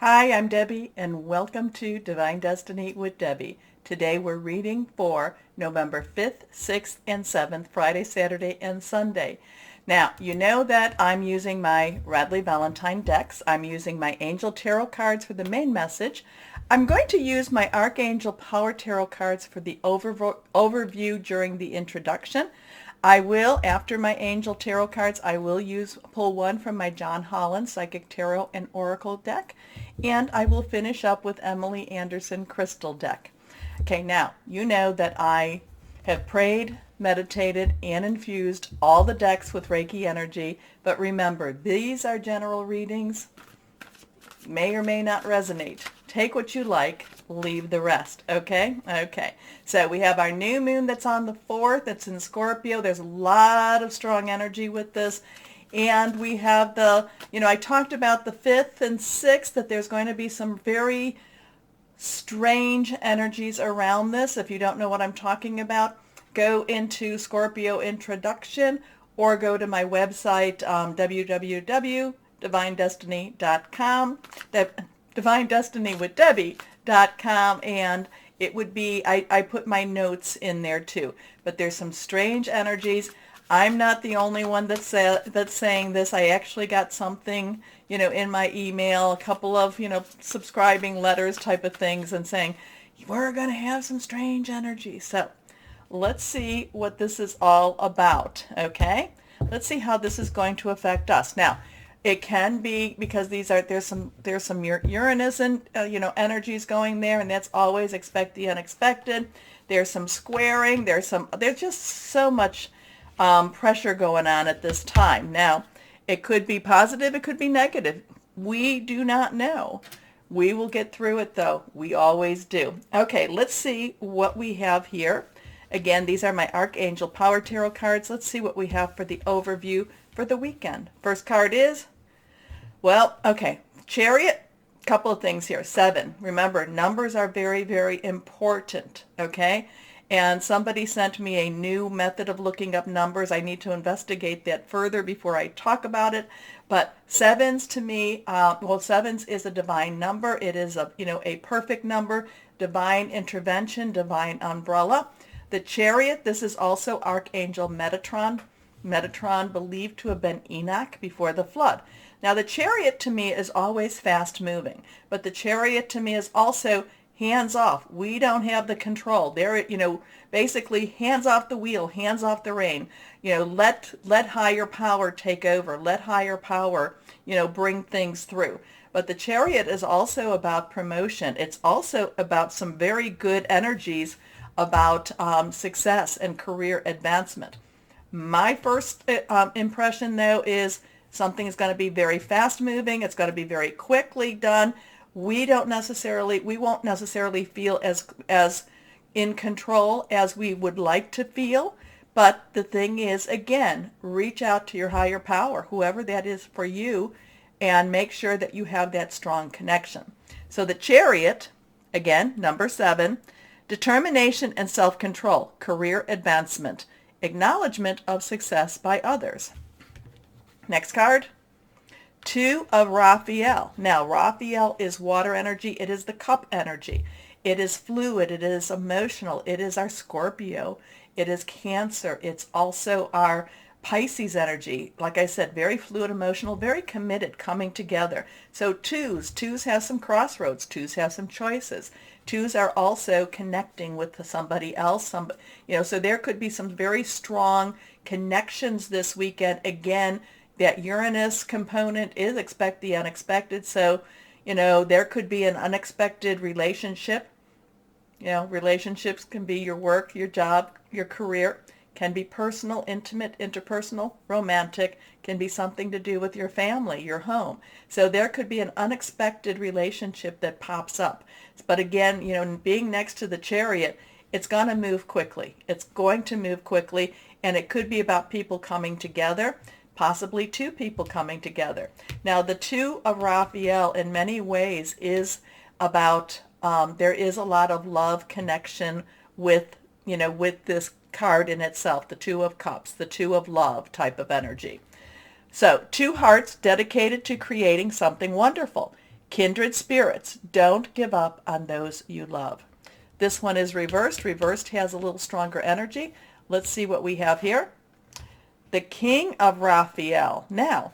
Hi, I'm Debbie, and welcome to Divine Destiny with Debbie. Today we're reading for November 5th, 6th, and 7th, Friday, Saturday, and Sunday. Now, you know that I'm using my Radley Valentine decks. I'm using my Angel Tarot cards for the main message. I'm going to use my Archangel Power Tarot cards for the overview during the introduction. I will, after my Angel Tarot cards, I will pull one from my John Holland Psychic Tarot and Oracle deck, and I will finish up with Emily Anderson Crystal deck. Okay, now, you know that I have prayed, meditated, and infused all the decks with Reiki energy, but remember, these are general readings, may or may not resonate. Take what you like, leave the rest, okay? Okay, so we have our new moon that's on the 4th. It's in Scorpio. There's a lot of strong energy with this. And we have I talked about the 5th and 6th, that there's going to be some very strange energies around this. If you don't know what I'm talking about, go into Scorpio Introduction or go to my website, www.divinedestiny.com, divinedestinywithdebbie.com, and it would be, I put my notes in there too. But there's some strange energies. I'm not the only one that's saying this. I actually got something, in my email, a couple of, subscribing letters type of things, and saying, we're going to have some strange energy. So let's see what this is all about, okay? Let's see how this is going to affect us. Now, it can be because there's some Uranus and energies going there, and that's always expect the unexpected. There's some squaring. There's just so much pressure going on at this time. Now, it could be positive, it could be negative. We do not know. We will get through it though. We always do. Okay, let's see what we have here. Again, these are my Archangel Power Tarot cards. Let's see what we have for the overview for the weekend. First card is, Chariot. Couple of things here. 7. Remember, numbers are very, very important, okay? And somebody sent me a new method of looking up numbers. I need to investigate that further before I talk about it. But sevens to me, sevens is a divine number. It is a perfect number, divine intervention, divine umbrella. The Chariot, this is also Archangel Metatron. Metatron believed to have been Enoch before the flood. Now the Chariot to me is always fast moving, but the Chariot to me is also hands off. We don't have the control. There, basically hands off the wheel, hands off the rein. Let higher power take over. Let higher power, bring things through. But the Chariot is also about promotion. It's also about some very good energies about success and career advancement. My first impression, though, is something is going to be very fast moving. It's going to be very quickly done. We won't necessarily feel as in control as we would like to feel. But the thing is, again, reach out to your higher power, whoever that is for you, and make sure that you have that strong connection. So the Chariot, again, number 7, determination and self-control, career advancement, acknowledgement of success by others. Next card. 2 of Raphael. Now, Raphael is water energy. It is the cup energy. It is fluid. It is emotional. It is our Scorpio. It is Cancer. It's also our Pisces energy. Like I said, very fluid, emotional, very committed, coming together. So twos have some crossroads. Twos have some choices. Twos are also connecting with somebody else. So there could be some very strong connections this weekend. Again, that Uranus component is expect the unexpected. So, there could be an unexpected relationship. Relationships can be your work, your job, your career, can be personal, intimate, interpersonal, romantic, can be something to do with your family, your home. So there could be an unexpected relationship that pops up. But again, being next to the Chariot, it's going to move quickly. It's going to move quickly, and it could be about people coming together. Possibly 2 people coming together. Now, the 2 of Raphael in many ways is about, there is a lot of love connection with this card in itself, the 2 of Cups, the 2 of love type of energy. So 2 hearts dedicated to creating something wonderful. Kindred spirits, don't give up on those you love. This one is reversed. Reversed has a little stronger energy. Let's see what we have here. The King of Raphael. Now,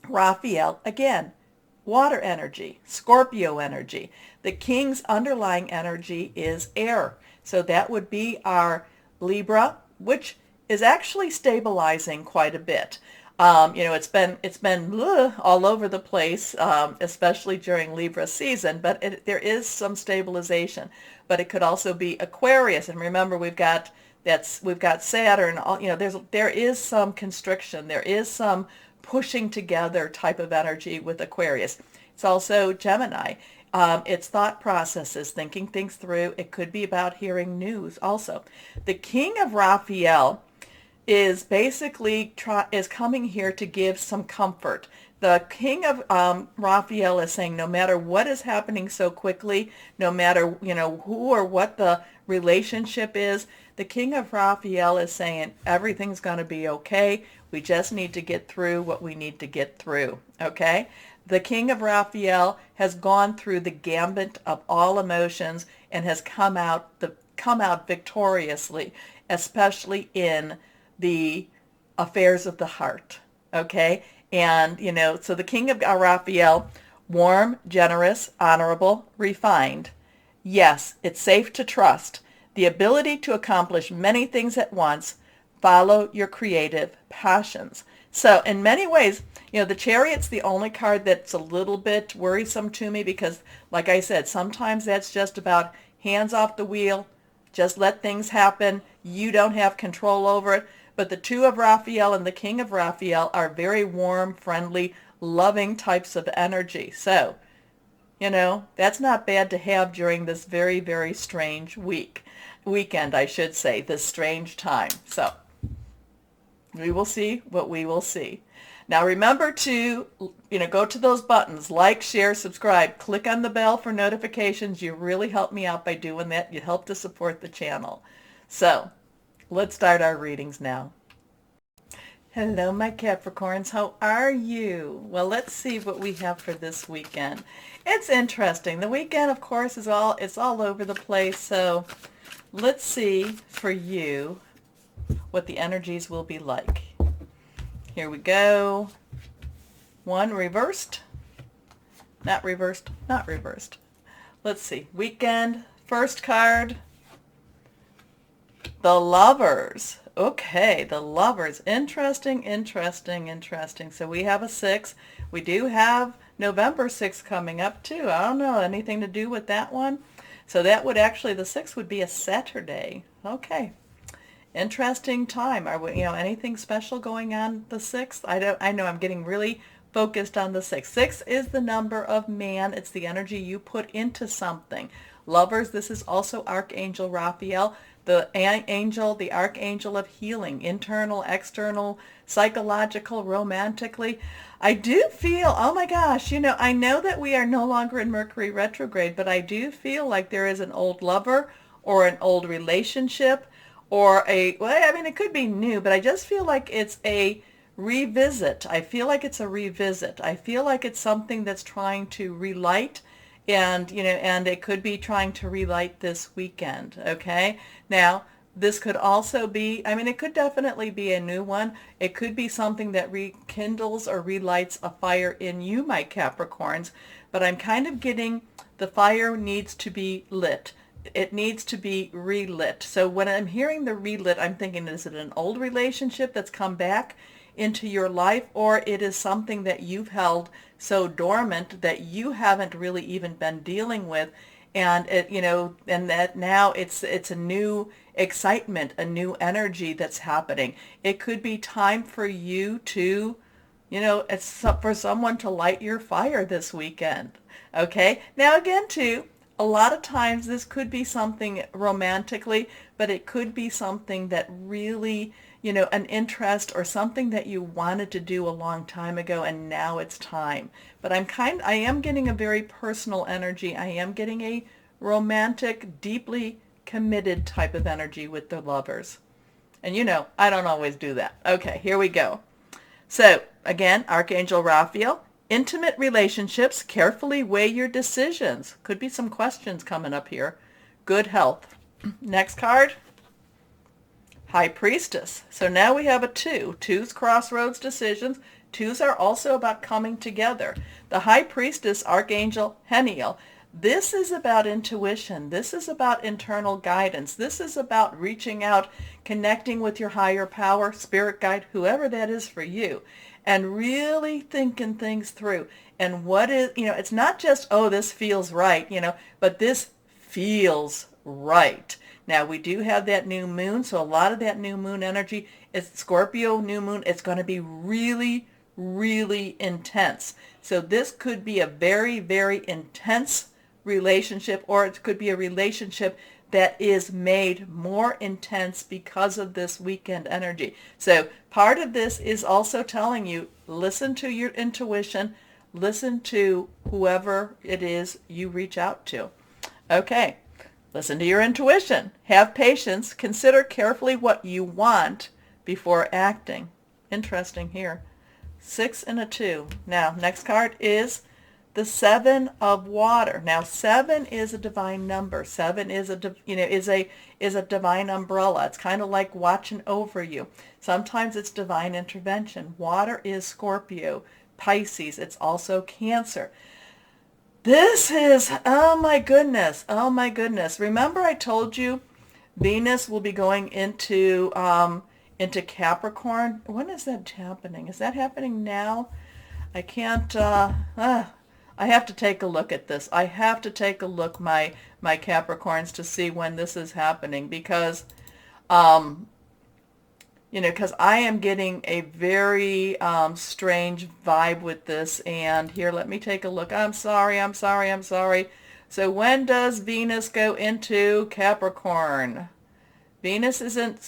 Raphael, again, water energy, Scorpio energy. The King's underlying energy is air. So that would be our Libra, which is actually stabilizing quite a bit. It's been all over the place, especially during Libra season, but there is some stabilization. But it could also be Aquarius, and remember we've got Saturn. There is some constriction, there is some pushing together type of energy with Aquarius. It's also Gemini. It's thought processes, thinking things through. It could be about hearing news also. The King of Raphael is basically is coming here to give some comfort. The King of Raphael is saying no matter what is happening so quickly, no matter who or what the relationship is, the King of Raphael is saying everything's going to be okay. We just need to get through what we need to get through, okay? The King of Raphael has gone through the gambit of all emotions and has come out victoriously, especially in the affairs of the heart, okay? And, so the King of Raphael, warm, generous, honorable, refined. Yes, it's safe to trust. The ability to accomplish many things at once. Follow your creative passions. So in many ways, the Chariot's the only card that's a little bit worrisome to me because, like I said, sometimes that's just about hands off the wheel, just let things happen. You don't have control over it. But the Two of Raphael and the King of Raphael are very warm, friendly, loving types of energy. So, that's not bad to have during this very, very strange weekend, I should say, this strange time. So, we will see what we will see. Now remember to, go to those buttons, like, share, subscribe, click on the bell for notifications. You really help me out by doing that. You help to support the channel. So, let's start our readings now. Hello, my Capricorns. How are you? Well, let's see what we have for this weekend. It's interesting. The weekend, of course, it's all over the place. So let's see for you what the energies will be like. Here we go. One reversed. Not reversed. Not reversed. Let's see. Weekend. First card. The Lovers. Okay, the Lovers. Interesting, interesting, interesting. So we have a 6. We do have November 6th coming up too. I don't know, anything to do with that one? So that would actually, the 6th would be a Saturday. Okay. Interesting time. Are we, anything special going on the 6th? I know I'm getting really focused on the 6th. 6 is the number of man. It's the energy you put into something. Lovers, this is also Archangel Raphael, the archangel of healing, internal, external, psychological, romantically. I do feel, oh my gosh, I know that we are no longer in Mercury retrograde, but I do feel like there is an old lover or an old relationship or it could be new, but I just feel like it's a revisit. I feel like it's a revisit. I feel like it's something that's trying to relight. And, and it could be trying to relight this weekend, okay? Now, this could also be, it could definitely be a new one. It could be something that rekindles or relights a fire in you, my Capricorns. But I'm kind of getting the fire needs to be lit. It needs to be relit. So when I'm hearing the relit, I'm thinking, is it an old relationship that's come back into your life, or it is something that you've held so dormant that you haven't really even been dealing with, and and that now it's a new excitement, a new energy that's happening. It could be time for you to, it's for someone to light your fire this weekend. Okay, now again too, a lot of times this could be something romantically, but it could be something that really, an interest or something that you wanted to do a long time ago and now it's time. But I am getting a very personal energy. I am getting a romantic, deeply committed type of energy with the Lovers. And I don't always do that. Okay, here we go. So again, Archangel Raphael, Intimate relationships, carefully weigh your decisions. Could be some questions coming up here. Good health. Next card. High Priestess. So now we have a 2. 2's crossroads decisions. 2's are also about coming together. The High Priestess, Archangel Heniel. This is about intuition. This is about internal guidance. This is about reaching out, connecting with your higher power, spirit guide, whoever that is for you, and really thinking things through. And what is, it's not just, oh, this feels right, but this feels right. Now, we do have that new moon, so a lot of that new moon energy is Scorpio new moon. It's going to be really, really intense. So this could be a very, very intense relationship, or it could be a relationship that is made more intense because of this weekend energy. So part of this is also telling you, listen to your intuition, listen to whoever it is you reach out to. Okay. Listen to your intuition. Have patience. Consider carefully what you want before acting. Interesting here. 6 and a 2. Now, next card is the 7 of water. Now, 7 is a divine number. 7 is a divine umbrella. It's kind of like watching over you. Sometimes it's divine intervention. Water is Scorpio, Pisces. It's also Cancer. This is, oh my goodness. Remember I told you Venus will be going into Capricorn? When is that happening? Is that happening now? I can't, I have to take a look at this. I have to take a look, my Capricorns, to see when this is happening, because because I am getting a very strange vibe with this. And here, let me take a look. I'm sorry. So when does Venus go into Capricorn? Venus is in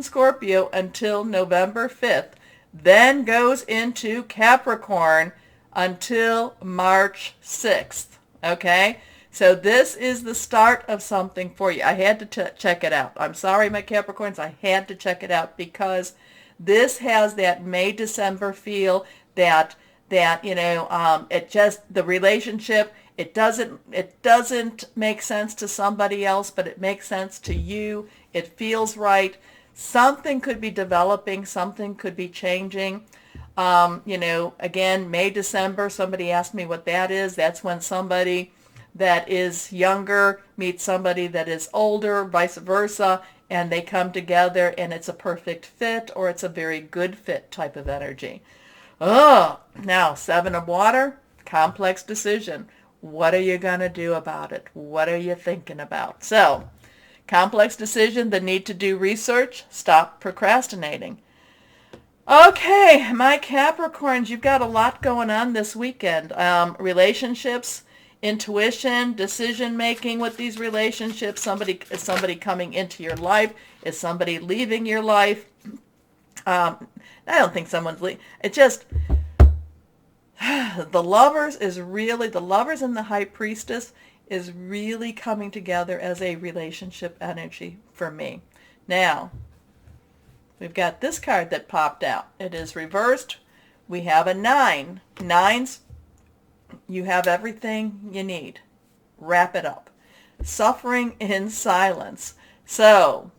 Scorpio until November 5th, then goes into Capricorn until March 6th. Okay? So this is the start of something for you. I had to check it out. I'm sorry, my Capricorns. I had to check it out because this has that May-December feel that it just, the relationship, it doesn't make sense to somebody else, but it makes sense to you. It feels right. Something could be developing. Something could be changing. Again, May-December, somebody asked me what that is. That's when somebody that is younger meets somebody that is older, vice versa, and they come together and it's a perfect fit, or it's a very good fit type of energy. Oh, now 7 of water, complex decision. What are you going to do about it? What are you thinking about? So, complex decision, the need to do research, stop procrastinating. Okay, my Capricorns, you've got a lot going on this weekend. Relationships, intuition, decision making with these relationships. Is somebody coming into your life? Is somebody leaving your life? I don't think someone's leaving. It just, the lovers and the High Priestess is really coming together as a relationship energy for me. Now, we've got this card that popped out. It is reversed. We have a 9. 9's, you have everything you need. Wrap it up. Suffering in silence. So,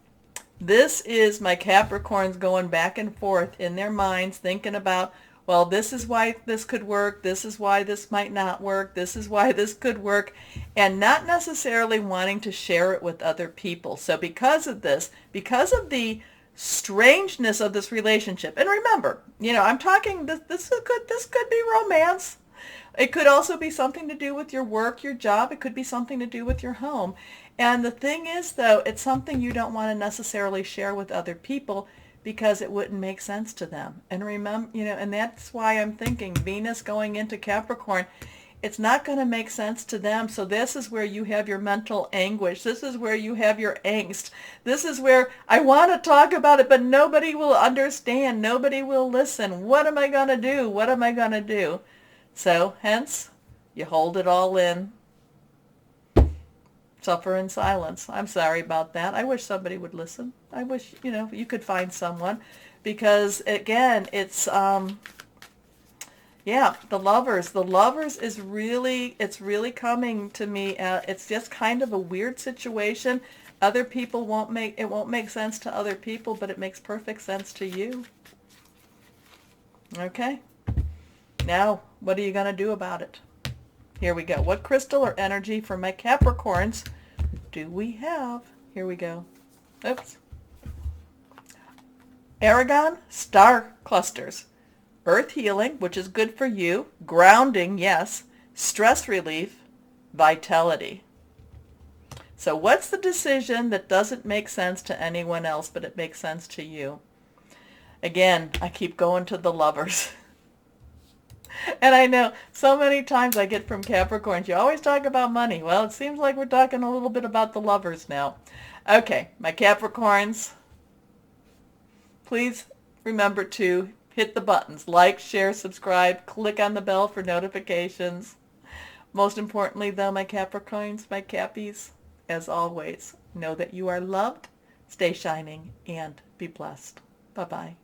this is my Capricorns going back and forth in their minds, thinking about, well, this is why this could work. This is why this might not work. This is why this could work. And not necessarily wanting to share it with other people. So because of this, because of the strangeness of this relationship, and remember, I'm talking, this could be romance. It could also be something to do with your work, your job. It could be something to do with your home. And the thing is, though, it's something you don't want to necessarily share with other people because it wouldn't make sense to them. And remember, and that's why I'm thinking Venus going into Capricorn, it's not going to make sense to them. So this is where you have your mental anguish. This is where you have your angst. This is where I want to talk about it, but nobody will understand. Nobody will listen. What am I going to do? What am I going to do? So, hence, you hold it all in. Suffer in silence. I'm sorry about that. I wish somebody would listen. I wish, you could find someone. Because, again, it's, Yeah, the lovers. The lovers is really, it's really coming to me. It's just kind of a weird situation. Other people it won't make sense to other people, but it makes perfect sense to you. Okay. Now, what are you going to do about it? Here we go. What crystal or energy for my Capricorns do we have? Here we go. Oops. Aragon, star clusters. Earth healing, which is good for you. Grounding, yes. Stress relief. Vitality. So what's the decision that doesn't make sense to anyone else, but it makes sense to you? Again, I keep going to the lovers. And I know so many times I get from Capricorns, you always talk about money. Well, it seems like we're talking a little bit about the lovers now. Okay, my Capricorns, please remember to hit the buttons. Like, share, subscribe, click on the bell for notifications. Most importantly, though, my Capricorns, my Cappies, as always, know that you are loved, stay shining, and be blessed. Bye-bye.